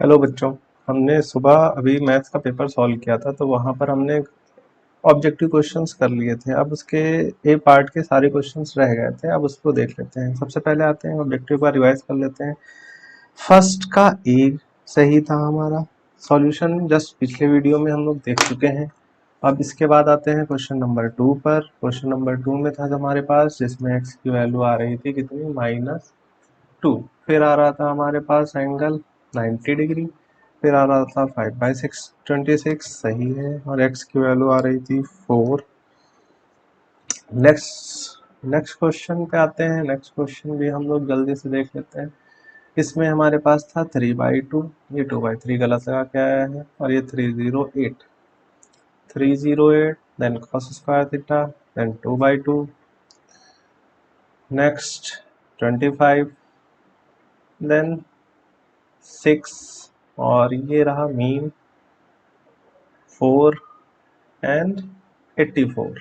Hello बच्चों। हमने सुबह अभी मैथ्स का पेपर सॉल्व किया था, तो वहां पर हमने ऑब्जेक्टिव क्वेश्चंस कर लिए थे। अब उसके ए पार्ट के सारे क्वेश्चंस रह गए थे, अब उसको देख लेते हैं। सबसे पहले आते हैं ऑब्जेक्टिव का रिवाइज कर लेते हैं। फर्स्ट का ए सही था हमारा। सॉल्यूशन जस्ट पिछले वीडियो में हम लोग देख चुके हैं। अब इसके बाद आते हैं क्वेश्चन नंबर 2 पर। क्वेश्चन नंबर 2 में था हमारे पास, जिसमें एक्स की वैल्यू आ रही थी कितनी, -2। फिर आ रहा था हमारे पास एंगल 90 डिग्री। फिर आ रहा था 5/6 26 सही है, और एक्स की वैल्यू आ रही थी 4। नेक्स्ट क्वेश्चन पे आते हैं। नेक्स्ट क्वेश्चन भी हम लोग जल्दी से देख लेते हैं। इसमें हमारे पास था 3/2। ये 2/3 गलत लगा के आया है, और ये 308 then cos square theta then 2/2। Next 25 then 6, और ये रहा मीन 4 एंड 84।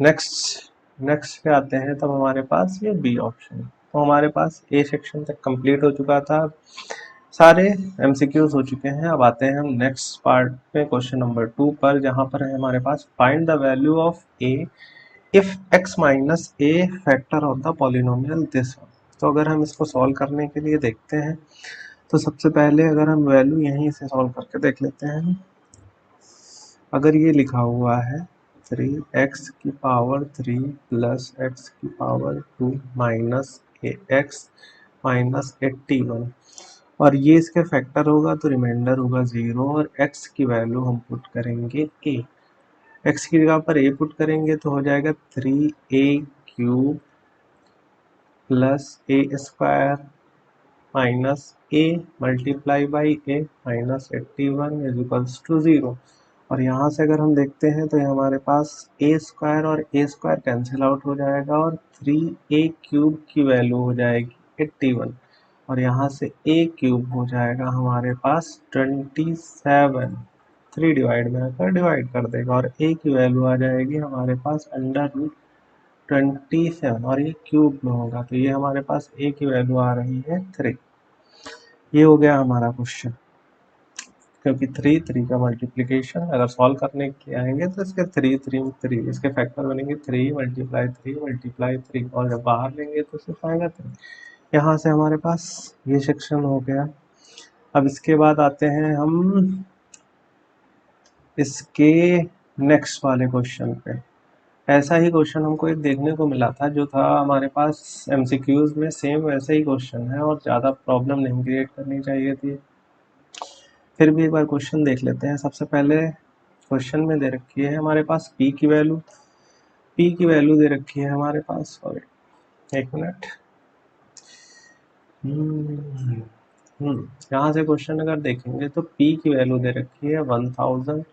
नेक्स्ट पे आते हैं, तब हमारे पास ये बी ऑप्शन। तो हमारे पास ए सेक्शन तक कंप्लीट हो चुका था, सारे एमसीक्यूज हो चुके हैं। अब आते हैं हम नेक्स्ट पार्ट पे, क्वेश्चन नंबर 2 पर, जहां पर है हमारे पास find the value of a if x minus a factor of the polynomial this one. तो अगर हम इसको सॉल्व करने के लिए देखते हैं, तो सबसे पहले अगर हम वैल्यू यहीं से सॉल्व करके देख लेते हैं। अगर ये लिखा हुआ है 3x³ plus x² minus x minus 81, और ये इसके फैक्टर होगा तो रिमाइंडर होगा 0, और x की वैल्यू हम पुट करेंगे a। x की जगह पर a पुट करेंगे तो हो जाएगा 3a³ plus a² minus a multiply by a minus 81 is equals to 0। और यहाँ से अगर हम देखते हैं तो हमारे पास a² और a² कैंसिल आउट हो जाएगा, और 3a³ की वैल्यू हो जाएगी 81, और यहाँ से a³ हो जाएगा हमारे पास 27। 3 डिवाइड में आकर डिवाइड कर देगा, और a की वैल्यू आ जाएगी हमारे पास √27, और ये क्यूब में होगा, तो ये हमारे पास a की वैल्यू आ रही है 3। ये हो गया हमारा क्वेश्चन, क्योंकि 3 का मल्टीप्लीकेशन अगर सॉल्व करने के आएंगे तो इसके 3 इसके फैक्टर बनेंगे 3 × 3 × 3, और जब बाहर लेंगे तो सिर्फ आएगा 3। यहाँ से हमारे पास ये सेक्शन हो गया। अब इसके बाद आते हैं हम इसके नेक्स्ट वाले क्वेश्चन पे। ऐसा ही क्वेश्चन हमको एक देखने को मिला था, जो था हमारे पास एमसीक्यूज में, सेम वैसे ही क्वेश्चन है, और ज़्यादा प्रॉब्लम नहीं क्रिएट करनी चाहिए थी। फिर भी एक बार क्वेश्चन देख लेते हैं। सबसे पहले क्वेश्चन में दे रखी है हमारे पास p की वैल्यू दे रखी है हमारे पास, सॉरी एक मिनट। यहाँ से क्वेश्चन अगर देखेंगे तो p की वैल्यू दे रखी है 1000,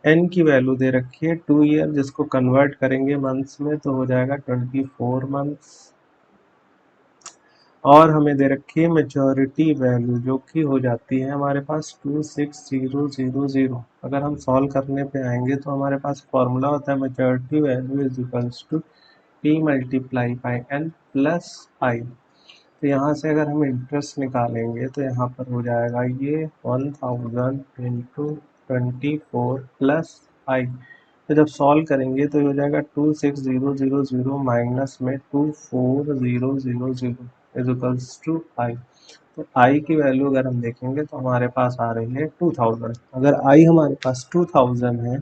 n की वैल्यू दे रखी है 2 ईयर, जिसको कन्वर्ट करेंगे मंथ्स में तो हो जाएगा 24 मंथ्स, और हमें दे रखी है मेजॉरिटी वैल्यू, जो कि हो जाती है हमारे पास 26000। अगर हम सॉल्व करने पे आएंगे तो हमारे पास फॉर्मूला होता है majority value is equals to p multiply by n plus i। तो यहाँ से अगर हम इंटरेस्ट निकालेंगे तो यहाँ पर हो जाएगा ये 1000 इंटू 24 प्लस i। तो जब सॉल्व करेंगे तो हो जाएगा 26000 माइनस में 24000 इज इक्वल्स टू i। तो i की वैल्यू अगर हम देखेंगे तो हमारे पास आ रही है 2000। अगर i हमारे पास 2000 है,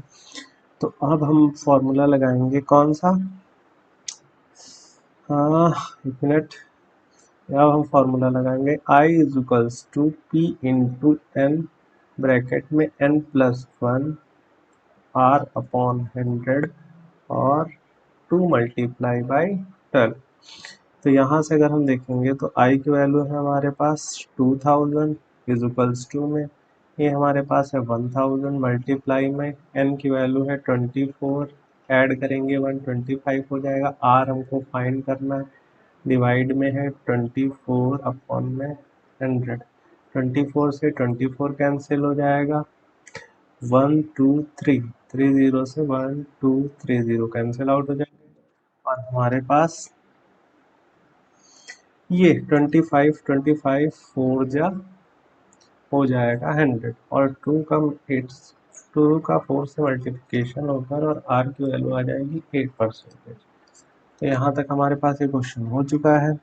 तो अब हम फॉर्मूला लगाएंगे कौन सा, हाँ एक मिनट। अब हम फॉर्मूला लगाएंगे i is equals to p into n, bracket में n प्लस 1 r अपॉन 100 और 2 मल्टीप्लाई बाई 12। तो यहाँ से अगर हम देखेंगे तो i की वैल्यू है हमारे पास 2000 इज इक्वल्स टू में, ये हमारे पास है 1000 मल्टीप्लाई में n की वैल्यू है 24, ऐड करेंगे 125 हो जाएगा, r हमको फाइंड करना है, डिवाइड में है 24 अपॉन में 100। 24 से 24 कैंसिल हो जाएगा, 1 2 3, 30 से 1 2 30 कैंसिल आउट हो जाएंगे, और हमारे पास ये 25 4 जा हो जाएगा 100 और 2 का 4 से मल्टीप्लिकेशन होकर और r की वैल्यू आ जाएगी 8%। तो यहाँ तक हमारे पास ये क्वेश्चन हो चुका है।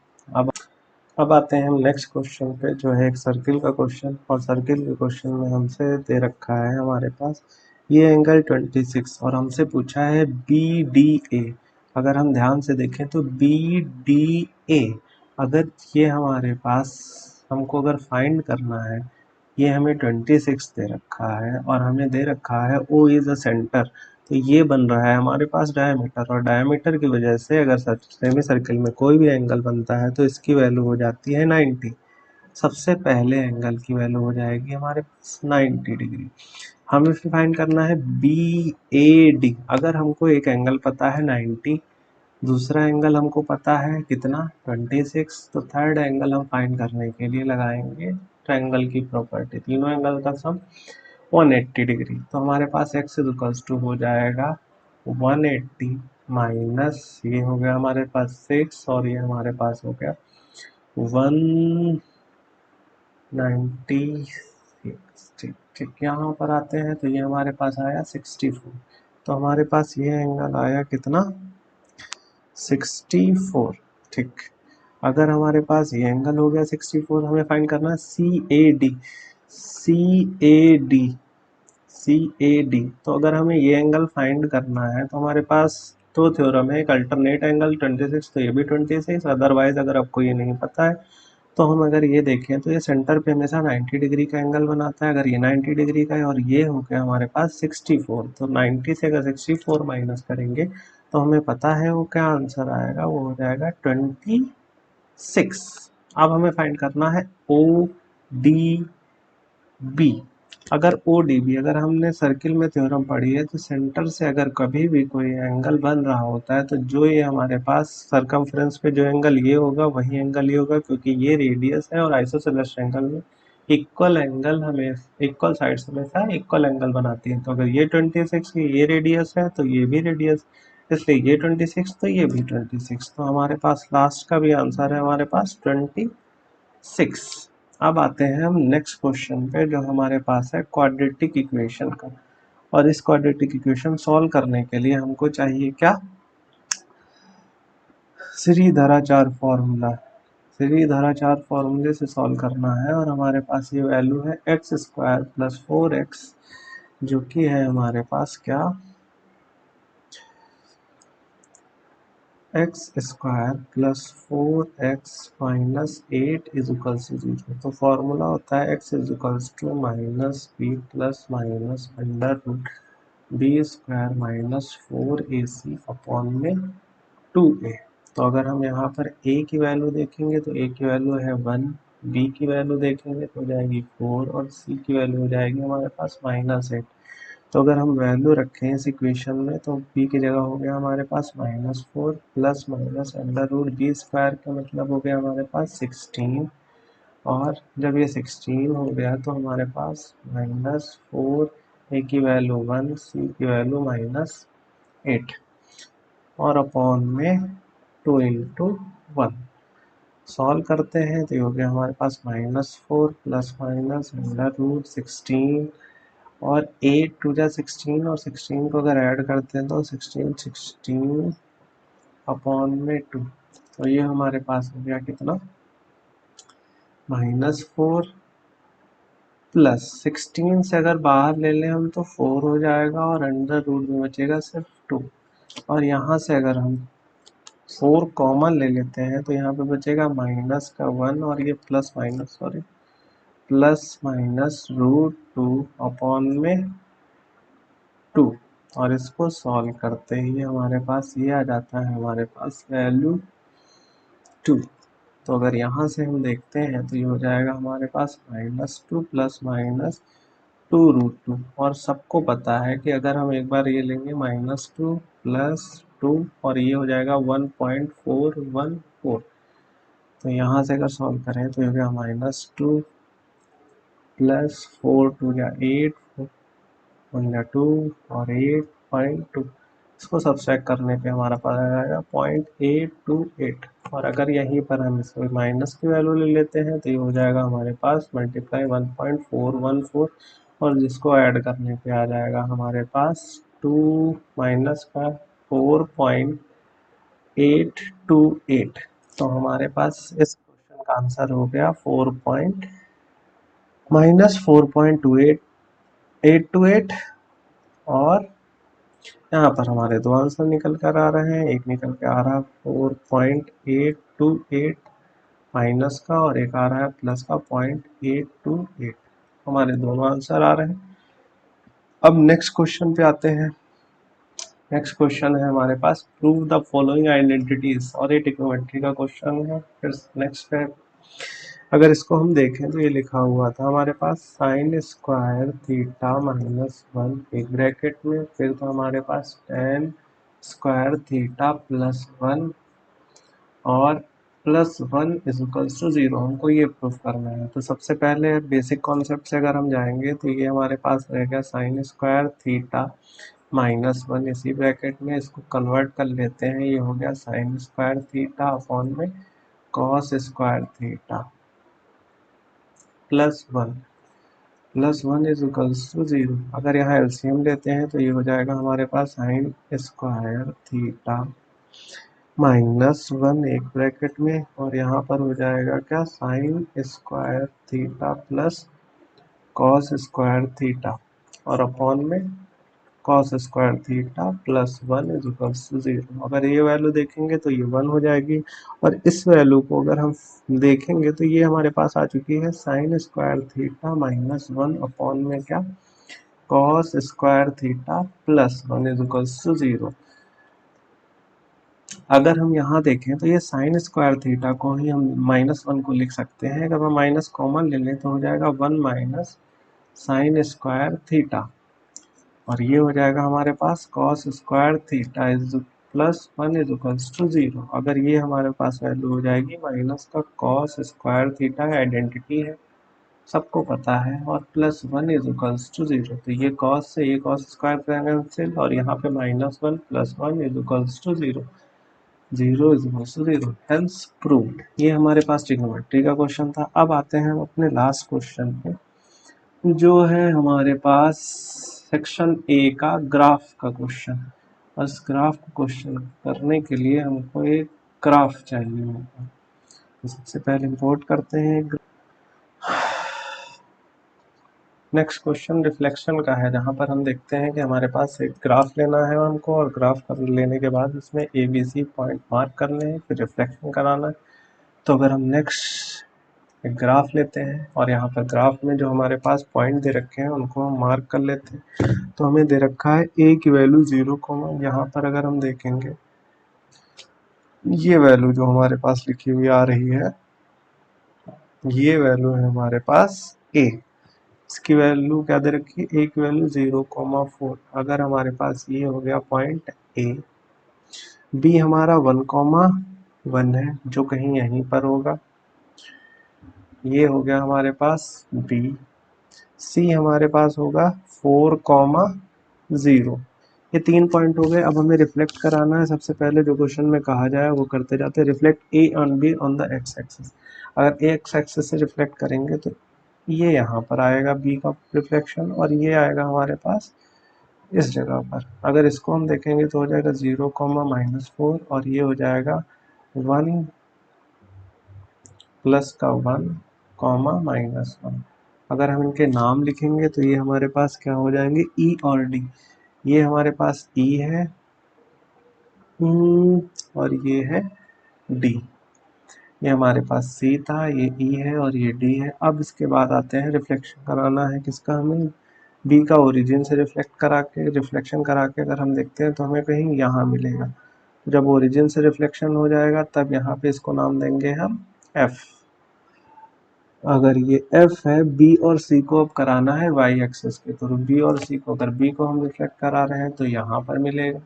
अब आते हैं हम नेक्स्ट क्वेश्चन पे, जो है एक सर्किल का क्वेश्चन, और सर्किल के क्वेश्चन में हमसे दे रखा है हमारे पास ये एंगल 26 और हमसे पूछा है BDA। अगर हम ध्यान से देखें तो BDA, अगर ये हमारे पास हमको अगर फाइंड करना है, ये हमें 26 दे रखा है और हमें दे रखा है O इज अ सेंटर, तो ये बन रहा है हमारे पास डायमीटर, और डायमीटर की वजह से अगर सेमी सर्किल में कोई भी एंगल बनता है तो इसकी वैल्यू हो जाती है 90। सबसे पहले एंगल की वैल्यू हो जाएगी हमारे पास 90 डिग्री। हमें फिर फाइंड करना है BAD। अगर हमको एक एंगल पता है 90, दूसरा एंगल हमको पता है कितना 26, तो थर्ड एंगल हम फाइंड करने के लिए लगाएंगे ट्रायंगल की प्रॉपर्टी, तीनों एंगल का सम 180 डिग्री। तो हमारे पास x इक्वल्स टू हो जाएगा 180 माइनस ये हो गया हमारे पास 6 और ये हमारे पास हो गया 196। ठीक ठीक, यहाँ पर आते हैं तो ये हमारे पास आया 64। तो हमारे पास ये एंगल आया कितना 64। ठीक, अगर हमारे पास ये एंगल हो गया 64, हमें फाइंड करना है CAD। CAD CAD, तो अगर हमें ये एंगल फाइंड करना है तो हमारे पास दो थ्योरम है, एक अल्टरनेट एंगल 26, तो ये भी 26। अदरवाइज अगर आपको ये नहीं पता है तो हम अगर ये देखें तो ये सेंटर पे हमेशा 90 डिग्री का एंगल बनाता है। अगर ये 90 डिग्री का है और ये हो गया हमारे पास 64, तो 90 से अगर 64 माइनस करेंगे तो हमें पता है वो क्या आंसर आएगा, वो हो जाएगा 26। अब हमें फाइंड करना है ODB। अगर ODB, अगर हमने सर्किल में थ्योरम पढ़ी है तो सेंटर से अगर कभी भी कोई एंगल बन रहा होता है तो जो ये हमारे पास सरकमफ्रेंस पे जो एंगल ये होगा वही एंगल ये होगा, क्योंकि ये रेडियस है और आइसोसेलेस एंगल में इक्वल एंगल हमें इक्वल साइड्स हमेशा इक्वल एंगल बनाती है। तो अगर ये 26 की ये रेडियस है तो ये भी रेडियस, इसलिए ये 26 तो ये भी 26। तो हमारे पास लास्ट का भी आंसर है हमारे पास 26। अब आते हैं हम नेक्स्ट क्वेश्चन पे, जो हमारे पास है क्वाड्रेटिक इक्वेशन का। और इस क्वाड्रेटिक इक्वेशन सॉल्व करने के लिए हमको चाहिए क्या, श्रीधराचार्य फॉर्मूला। श्रीधराचार्य फॉर्मूले से सॉल्व करना है और हमारे पास ये वैल्यू है x² प्लस 4x, जो कि है हमारे पास क्या x² plus 4x minus 8 is equals to 0। तो फॉर्मूला होता है x is equals to minus b plus minus under root b² minus 4ac upon में 2a। तो अगर हम यहाँ पर a की वैल्यू देखेंगे तो a की वैल्यू है 1, b की वैल्यू देखेंगे तो हो जाएगी 4 और c की वैल्यू हो जाएगी हमारे पास -8। तो अगर हम वैल्यू रखें इस इक्वेशन में तो b की जगह हो गया हमारे पास -4 plus minus under root b² का मतलब हो गया हमारे पास 16। और जब ये 16 हो गया तो हमारे पास -4, a की वैल्यू 1, c की वैल्यू -8 और अपॉन में 2 इंटू 1। सॉल्व करते हैं तो ये हो गया हमारे पास -4 प्लस माइनस अंडर रूट 16 और 8 टू जा 16 और 16 को अगर ऐड करते हैं तो 16 अपॉन में 2। तो ये हमारे पास हो गया कितना -4 प्लस 16 से अगर बाहर ले लें हम तो 4 हो जाएगा और अंडर रूट में बचेगा सिर्फ 2। और यहाँ से अगर हम 4 कॉमन ले लेते हैं तो यहाँ पे बचेगा माइनस का 1 और ये प्लस माइनस √2 अपॉन में 2। और इसको सॉल्व करते ही हमारे पास ये आ जाता है हमारे पास वैल्यू 2। तो अगर यहाँ से हम देखते हैं तो ये हो जाएगा हमारे पास -2 प्लस माइनस 2√2। और सबको पता है कि अगर हम एक बार ये लेंगे -2 प्लस 2 और ये हो जाएगा 1.414। तो यहाँ से अगर सॉल्व करें तो ये हो गया -2 प्लस 4 2 या 8 1 या 2 और 8.2। इसको सब्सट्रैक्ट करने पे हमारा पास आ जाएगा 0.828 और अगर यहीं पर हम इसमें माइनस की वैल्यू ले लेते हैं तो ये हो जाएगा हमारे पास मल्टीप्लाई 1.414 और जिसको ऐड करने पे आ जाएगा हमारे पास 2 माइनस का 4.828। तो हमारे पास इस क्वेश्चन का आंसर हो गया 4.28 और यहाँ पर हमारे दो आंसर निकल कर आ रहे हैं। एक निकल के आ रहा है 4.828 माइनस का और एक आ रहा है प्लस का 0.828। हमारे दोनों आंसर आ रहे हैं। अब नेक्स्ट क्वेश्चन पे आते हैं। नेक्स्ट क्वेश्चन है हमारे पास प्रूव द फॉलोइंग आइडेंटिटीज और ये ट्रिग्नोमेट्री का क्वेश्चन है। फिर नेक्स्ट है, अगर इसको हम देखें तो ये लिखा हुआ था हमारे पास साइन स्क्वायर थीटा माइनस 1 एक ब्रैकेट में, फिर तो हमारे पास टेन स्क्वायर थीटा प्लस 1 और प्लस 1 इज इक्वल्स टू 0। हमको ये प्रूफ करना है। तो सबसे पहले बेसिक कॉन्सेप्ट से अगर हम जाएंगे तो ये हमारे पास रहेगा साइन स्क्वायर थीटा माइनस 1 इसी ब्रैकेट में, इसको कन्वर्ट कर लेते हैं। ये हो गया साइन स्क्वायर थीटा अपॉन में cos square theta plus one is equals to 0। अगर यहाँ एलसीएम लेते हैं तो ये हो जाएगा हमारे पास साइन स्क्वायर थीटा माइनस 1 एक ब्रैकेट में और यहाँ पर हो जाएगा क्या sine square theta plus cos square theta और अपॉन में cos square theta plus 1 is equals to 0। अगर ये वैल्यू देखेंगे तो ये 1 हो जाएगी और इस वैल्यू को अगर हम देखेंगे तो ये हमारे पास आ चुकी है sine square theta minus 1 upon में क्या cos square theta plus 1 is equals to 0। अगर हम यहाँ देखें तो ये साइन स्क्वायर थीटा को ही हम -1 को लिख सकते हैं। अगर हम माइनस कॉमन ले लें तो हो जाएगा 1 माइनस साइन स्क्वायर थीटा और ये हो जाएगा हमारे पास cos square theta is plus 1 is equals to 0। अगर ये हमारे पास वैल्यू हो जाएगी माइनस का कॉस स्क्वायर थीटा आइडेंटिटी है, सबको पता है, और प्लस 1 इज इक्वल्स टू 0। तो ये कॉस से ये कॉस स्क्वायर कैंसिल और यहाँ पे -1 plus 1 is equals to 0। 0 is equals to 0 hence proved. ये हमारे पास ट्रिग्नोमेट्री का क्वेश्चन था। अब आते हैं हम अपने लास्ट क्वेश्चन पे जो है हमारे पास सेक्शन ए का ग्राफ का क्वेश्चन। और इस ग्राफ को क्वेश्चन करने के लिए हमको एक ग्राफ चाहिए होगा। तो सबसे पहले इंपोर्ट करते हैं। नेक्स्ट क्वेश्चन रिफ्लेक्शन का है, जहाँ पर हम देखते हैं कि हमारे पास एक ग्राफ लेना है हमको और ग्राफ कर लेने के बाद उसमें A B C point mark करने हैं, फिर रिफ्लेक्शन कराना है। तो अगर हम नेक्स्ट एक ग्राफ लेते हैं और यहाँ पर ग्राफ में जो हमारे पास पॉइंट दे रखे हैं उनको हम मार्क कर लेते हैं। तो हमें दे रखा है ए की वैल्यू 0, यहाँ पर अगर हम देखेंगे ये वैल्यू जो हमारे पास लिखी हुई आ रही है ये वैल्यू है हमारे पास ए। इसकी वैल्यू क्या दे रखी है, ए की वैल्यू 0,4। अगर हमारे पास ये हो गया पॉइंट ए, बी हमारा 1,1 है जो कहीं यहीं पर होगा, ये हो गया हमारे पास बी। सी हमारे पास होगा 4,0। ये 3 पॉइंट हो गए। अब हमें रिफ्लेक्ट कराना है। सबसे पहले जो क्वेश्चन में कहा जाए वो करते जाते हैं। Reflect A on be on the x axis. अगर ए एक्स एक्सिस से रिफ्लेक्ट करेंगे तो ये यहाँ पर आएगा बी का रिफ्लेक्शन और ये आएगा हमारे पास इस जगह पर। अगर इसको हम देखेंगे तो हो जाएगा 0,-4 और ये हो जाएगा 1 प्लस का 1, -1। अगर हम इनके नाम लिखेंगे तो ये हमारे पास क्या हो जाएंगे, ई और डी। ये हमारे पास ई है और ये है डी। ये हमारे पास सी था, ये ई है और ये डी है। अब इसके बाद आते हैं रिफ्लेक्शन कराना है किसका, हमें बी का ओरिजिन से रिफ्लेक्शन करा के अगर हम देखते हैं तो हमें कहीं यहाँ मिलेगा। जब ओरिजिन से रिफ्लेक्शन हो जाएगा तब यहाँ पे इसको नाम देंगे हम एफ। अगर ये एफ है, बी और सी को अब कराना है वाई एक्सिस के, तो बी और सी को, अगर बी को हम रिफ्लेक्ट करा रहे हैं तो यहाँ पर मिलेगा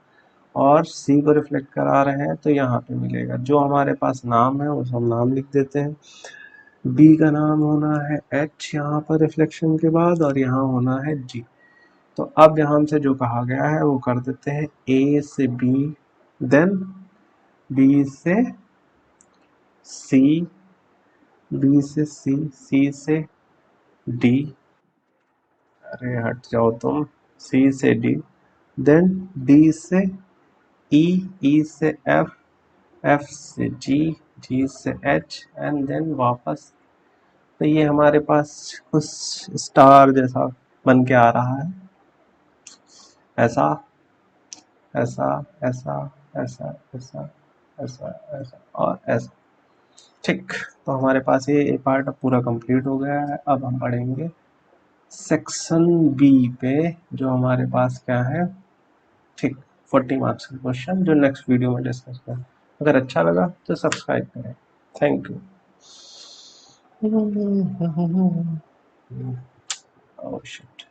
और सी को रिफ्लेक्ट करा रहे हैं तो यहाँ पे मिलेगा। जो हमारे पास नाम है उस हम नाम लिख देते हैं। बी का नाम होना है एच यहाँ पर रिफ्लेक्शन के बाद और यहाँ होना है जी। तो अब यहाँ से जो कहा गया है वो कर देते हैं, ए से बी देन बी से सी, बी से सी, सी से डी, अरे हट जाओ तुम, सी से डी, देन डी से ई, ई से एफ, एफ से जी, जी से एच, एंड देन वापस। तो ये हमारे पास कुछ स्टार जैसा बन के आ रहा है, ऐसा ऐसा ऐसा ऐसा ऐसा ऐसा ऐसा और ऐसा। ठीक, तो हमारे पास ये पार्ट अब पूरा कंप्लीट हो गया है। अब हम पढ़ेंगे सेक्शन बी पे, जो हमारे पास क्या है, ठीक, 40 मार्क्स का क्वेश्चन, जो नेक्स्ट वीडियो में डिस्कस करें। अगर अच्छा लगा तो सब्सक्राइब करें। Thank you. Oh shit.